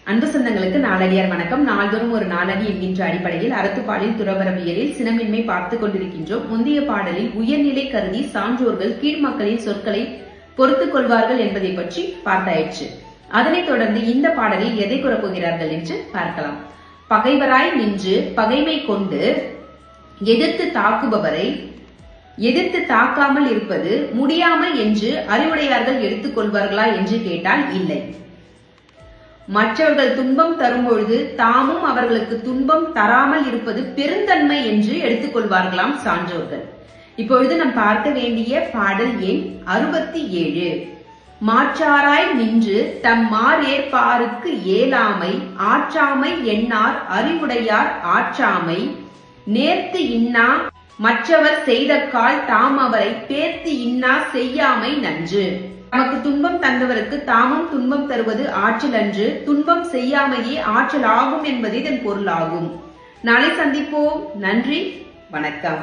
அன்பு சொந்தங்களுக்கு நாளடியார் வணக்கம். நாள்தோறும் ஒரு நாளடி என்கின்ற அடிப்படையில் அறத்துப்பாலில் துறவரவியலில் சினமின்மை பார்த்துக் கொண்டிருக்கின்றோம். முந்தைய பாடலில் உயர்நிலை கருதி சான்றோர்கள் கீழ்மக்களின் சொற்களை பொறுத்துக் கொள்வார்கள் என்பதை பற்றி பார்த்தாயிற்று. அதனைத் தொடர்ந்து இந்த பாடலில் எதை கூறப்போகிறார்கள் என்று பார்க்கலாம். பகைவராய் நின்று பகைமை கொண்டு எதிர்த்து தாக்குபவரை எதிர்த்து தாக்காமல் இருப்பது முடியாமல் என்று அறிவுடையார்கள் எடுத்துக் கொள்வார்களா என்று கேட்டால் இல்லை. மற்றவர்கள் துன்பம் தரும் பொழுது தாமும் அவர்களுக்கு துன்பம் தராமல் இருப்பது பெருந்தன்மை என்று எடுத்துக்கொள்வார்களாம் சான்றோர்கள். இப்பொழுது நாம் பார்க்க வேண்டிய பாடல் எண் 67. மாற்றாராய் நின்று தம் மாறேற்பாருக்கு ஏலாமை ஆற்றாமை எண்ணார் அறிவுடையார் ஆற்றாமை நேர்த்து இன்னா மற்றவர் செய்த கால் தாம் அவரை பேர்த்து இன்னா செய்யாமை நன்று. நமக்கு துன்பம் தந்தவருக்கு தாமும் துன்பம் தருவது ஆற்றல் அன்று, துன்பம் செய்யாமையே ஆற்றல் ஆகும் என்பதே இதன் பொருளாகும். நாளை சந்திப்போம். நன்றி, வணக்கம்.